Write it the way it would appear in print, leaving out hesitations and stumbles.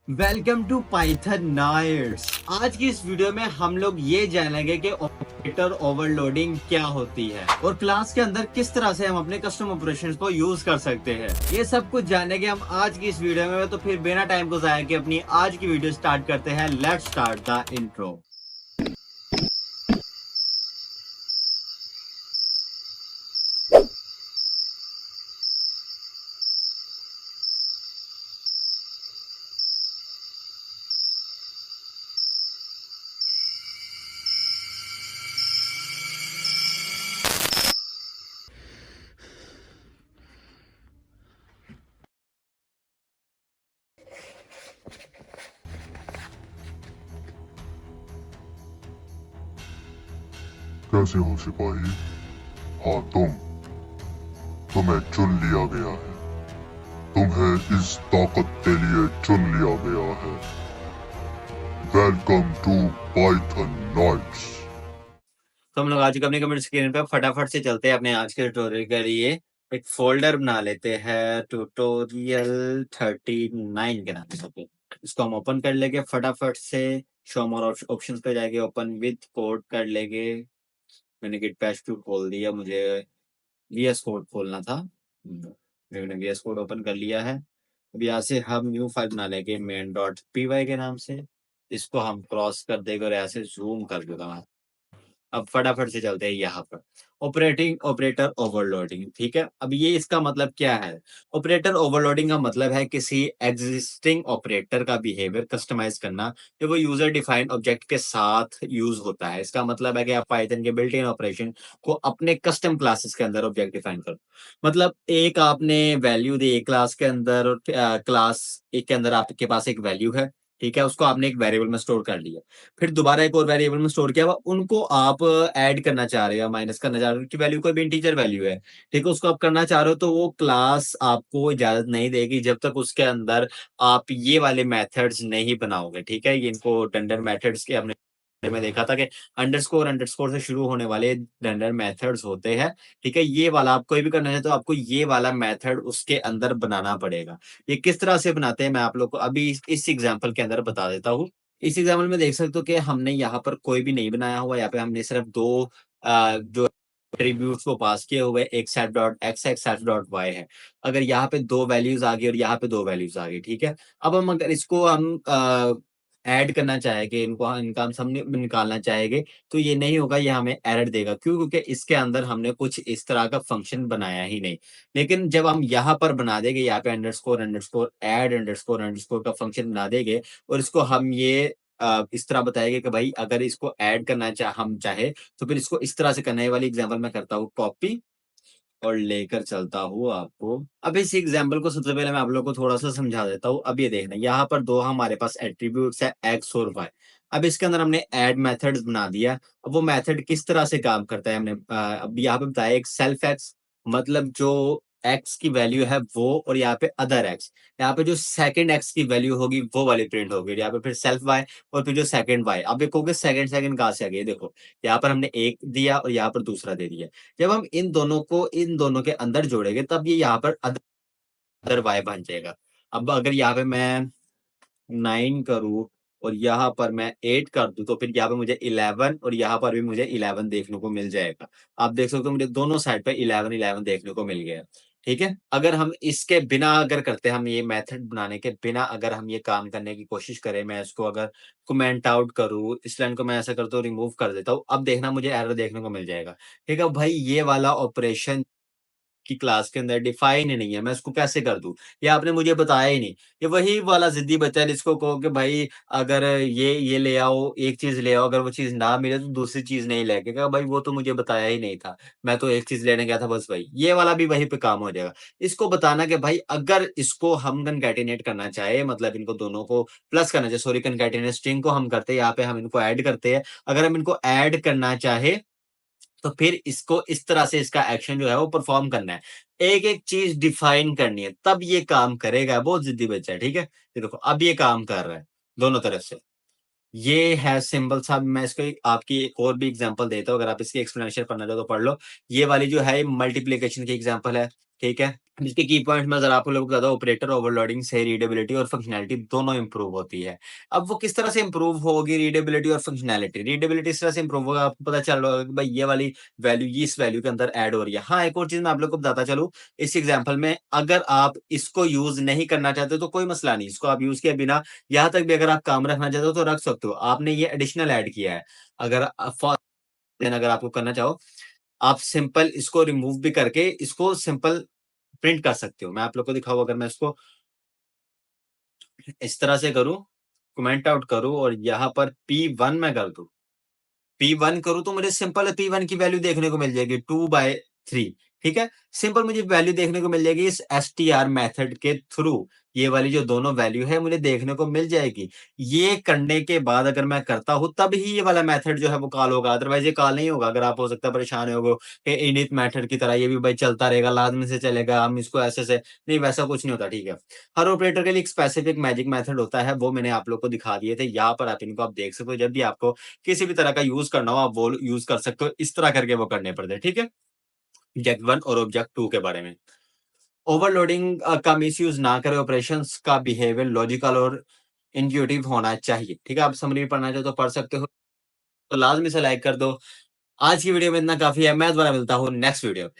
Welcome to Python nights. आज की इस वीडियो में हम लोग ये जानेंगे कि ऑपरेटर ओवरलोडिंग क्या होती है और क्लास के अंदर किस तरह से हम अपने कस्टम ऑपरेशंस को यूज कर सकते हैं। ये सब कुछ जानेंगे हम आज की इस वीडियो में। तो फिर बिना टाइम को जाया के अपनी आज की वीडियो स्टार्ट करते हैं। Let's start the intro. कैसे हो सिपाही? हाँ तुम्हें चुन लिया गया है। तुम्हें इस ताकत के लिए चुन लिया गया है। Welcome to Python nights. तो हम लोग आज अपने कमेंट स्क्रीन पे फटाफट से चलते हैं अपने आज के ट्यूटोरियल के लिए। एक फोल्डर बना लेते हैं ट्यूटोरियल 39 के नाम से। इसको हम ओपन कर लेंगे फटाफट से। शो मोर ऑप्शंस पे जाएंगे, ओपन विद कोड कर लेंगे। मैंने गिट बैश टू खोल दिया, मुझे वीएस कोड खोलना था। मैंने वीएस कोड ओपन कर लिया है। अब यहाँ से हम न्यू फाइल बना लेंगे मेन डॉट पी वाई के नाम से। इसको हम क्रॉस कर देंगे और ऐसे जूम कर देगा। अब फटाफट से चलते हैं यहाँ पर। ऑपरेटिंग ऑपरेटर ओवरलोडिंग, ठीक है। अब ये इसका मतलब क्या है? ऑपरेटर ओवरलोडिंग का मतलब है किसी एग्जिस्टिंग ऑपरेटर का बिहेवियर कस्टमाइज करना जो वो यूजर डिफाइंड ऑब्जेक्ट के साथ यूज होता है। इसका मतलब है कि आप पाइथन के बिल्ट इन ऑपरेशन को अपने कस्टम क्लासेस के अंदर ऑब्जेक्ट डिफाइन करो। मतलब एक आपने वैल्यू दी एक क्लास के अंदर और क्लास एक के अंदर आपके पास एक वैल्यू है, ठीक है। उसको आपने एक वेरिएबल में स्टोर कर लिया। फिर दोबारा एक और वेरिएबल में स्टोर किया हुआ उनको आप ऐड करना चाह रहे हो, माइनस करना चाह रहे हो। उनकी वैल्यू कोई भी इंटीजर वैल्यू है, ठीक है। उसको आप करना चाह रहे हो तो वो क्लास आपको इजाजत नहीं देगी जब तक उसके अंदर आप ये वाले मेथड्स नहीं बनाओगे, ठीक है। ये इनको डंडर मेथड्स के हमने में देखा था कि अंडरस्कोर अंडरस्कोर से शुरू होने वाले डंडर मेथड्स होते हैं, ठीक है। ये वाला आप कोई भी करना है तो आपको ये वाला मेथड उसके अंदर बनाना पड़ेगा। ये किस तरह से बनाते हैं मैं आप लोग को अभी इस एग्जांपल के अंदर बता देता हूँ। इस एग्जाम्पल में देख सकते हो कि हमने यहाँ पर कोई भी नहीं बनाया हुआ। यहाँ पे हमने सिर्फ दो जो एट्रीब्यूट्स को पास किए हुए, एक सेट डॉट एक्स है, एक सेट डॉट वाई है। अगर यहाँ पे दो वैल्यूज आ गई और यहाँ पे दो वैल्यूज आ गई, ठीक है। अब हम अगर इसको हम ऐड करना चाहेंगे, इनको इनका हम सब निकालना चाहेंगे तो ये नहीं होगा, ये हमें एरर देगा। क्यों? क्योंकि इसके अंदर हमने कुछ इस तरह का फंक्शन बनाया ही नहीं। लेकिन जब हम यहाँ पर बना देंगे, यहाँ पे underscore underscore add underscore underscore का फंक्शन बना देंगे और इसको हम ये इस तरह बताएंगे कि भाई अगर इसको ऐड करना हम चाहे तो फिर इसको इस तरह से करने वाली एग्जांपल मैं करता हूँ कॉपी और लेकर चलता हूँ आपको। अब इस एग्जांपल को सबसे पहले मैं आप लोगों को थोड़ा सा समझा देता हूँ। अब ये देखना, यहाँ पर दो हमारे पास एट्रीब्यूट्स है एक्स और वाई। अब इसके अंदर हमने ऐड मेथड्स बना दिया। अब वो मेथड किस तरह से काम करता है हमने अब यहाँ पे बताया। एक सेल्फ एक्स, मतलब जो एक्स की वैल्यू है वो, और यहाँ पे अदर एक्स। यहाँ पे जो सेकंड एक्स की वैल्यू होगी वो वाली प्रिंट होगी। यहाँ पे फिर सेल्फ वाई और फिर जो सेकंड वाई। अब देखोगे सेकंड सेकंड कहाँ से आ गई, देखो यहाँ पर हमने एक दिया और यहाँ पर दूसरा दे दिया। जब हम इन दोनों को इन दोनों के अंदर जोड़ेंगे तब ये यहाँ पर अदर वाई बन जाएगा। अब अगर यहाँ पे मैं 9 करूँ और यहाँ पर मैं 8 कर दूँ तो फिर यहाँ पे मुझे 11 और यहाँ पर भी मुझे 11 देखने को मिल जाएगा। आप देख सकते हो मुझे दोनों साइड पे 11 11 देखने को मिल गया। ठीक है। अगर हम इसके बिना अगर करते हैं, हम ये मेथड बनाने के बिना अगर हम ये काम करने की कोशिश करें, मैं इसको अगर कमेंट आउट करूँ, इस लाइन को मैं ऐसा करता हूँ रिमूव कर देता हूँ, अब देखना मुझे एरर देखने को मिल जाएगा। ठीक है भाई, ये वाला ऑपरेशन की क्लास के अंदर डिफाइन ही नहीं है, मैं इसको कैसे कर दूँ? ये आपने मुझे बताया ही नहीं। ये वही वाला ज़िद्दी बच्चा है जिसको कहो कि भाई अगर ये ले आओ, एक चीज़ ले आओ, अगर वो चीज़ ना मिले तो दूसरी चीज़ नहीं लेके कहा भाई वो तो मुझे बताया ही नहीं था। मैं तो एक चीज़ लेने गया था बस वही। ये वाला भी वहीं पे काम हो जाएगा। इसको बताना कि भाई अगर इसको हम कॉन्कैटिनेट करना चाहे, मतलब इनको दोनों को प्लस करना चाहिए, सॉरी कॉन्कैटिनेट स्ट्रिंग को हम करते हैं, यहाँ पे हम इनको ऐड करते हैं। अगर हम इनको ऐड करना चाहे तो फिर इसको इस तरह से इसका एक्शन जो है वो परफॉर्म करना है। एक-एक चीज़ डिफाइन करनी है, तब ये काम करेगा। बहुत ज़िद्दी बच्चा है, ठीक है? ये देखो अब ये काम कर रहा है, दोनों तरफ से। ये है सिंबल सा। मैं इसको आपकी एक और भी एग्ज़ाम्पल देता हूँ, अगर आप इसकी एक्सप्लेनेशन पढ़ना चाहो तो पढ़ लो। ये वाली जो है मल्टीप्लिकेशन की एग्ज़ाम्पल है। ठीक है। इसके की पॉइंट्स मैं ज़रा आप लोगों को बता दूँ, ऑपरेटर ओवरलोडिंग से रीडेबिलिटी और फंक्शनैलिटी दोनों इम्प्रूव होती है। अब वो किस तरह से इम्प्रूव होगी रीडेबिलिटी और फंक्शनैलिटी? रीडेबिलिटी इस तरह से इम्प्रूव होगा, आपको पता चल रहा होगा कि भाई ये वाली वैल्यू ये इस वैल्यू के अंदर ऐड हो रही है। हाँ, एक और चीज़ मैं आप लोग को बताता चलूँ, इस एग्ज़ाम्पल में अगर आप इसको यूज़ नहीं करना चाहते तो कोई मसला नहीं, इसको आप यूज़ किए बिना यहाँ तक भी अगर आप काम रखना चाहते हो तो रख सकते हो। आपने ये एडिशनल ऐड किया है। अगर फॉर देन अगर आपको करना चाहो, आप सिंपल इसको रिमूव भी करके इसको सिंपल प्रिंट कर सकते हो। मैं आप लोग को दिखाऊँ, अगर मैं इसको इस तरह से करूँ, कमेंट आउट करूँ और यहाँ पर P1 मैं कर दूँ, P1 करूँ तो मुझे सिंपल P1 की वैल्यू देखने को मिल जाएगी 2/3, ठीक है? सिंपल मुझे वैल्यू देखने को मिल जाएगी इस str मेथड के थ्रू। ये वाली जो दोनों वैल्यू है मुझे देखने को मिल जाएगी। ये करने के बाद अगर मैं करता हूँ तब ही ये वाला मेथड जो है वो कॉल होगा, अदरवाइज़ ये कॉल नहीं होगा। अगर आप हो सकता है परेशान हो कि इनिट मेथड की तरह ये भी भाई चलता रहेगा, लाज़मी से चलेगा, हम इसको ऐसे से नहीं, वैसा कुछ नहीं होता, ठीक है? हर ऑपरेटर के लिए एक स्पेसिफिक मैजिक मेथड होता है, वो मैंने आप लोग को दिखा दिए थे। यहाँ पर आप इनको आप देख सकते हो, जब भी आपको किसी भी तरह का यूज़ करना हो, आप वो यूज़ कर सकते हो। इस तरह करके वो करने पड़ते हैं, ठीक है? ऑब्जेक्ट 1 और ऑब्जेक्ट 2 के बारे में। ओवरलोडिंग का मिसयूज़ ना करें, ऑपरेशंस का बिहेवियर लॉजिकल और इंट्यूटिव होना चाहिए, ठीक है? आप समरी में पढ़ना चाहो तो पढ़ सकते हो, तो लाज़मी से लाइक कर दो। आज की वीडियो में इतना काफ़ी है, मैं दोबारा मिलता हूँ नेक्स्ट वीडियो में।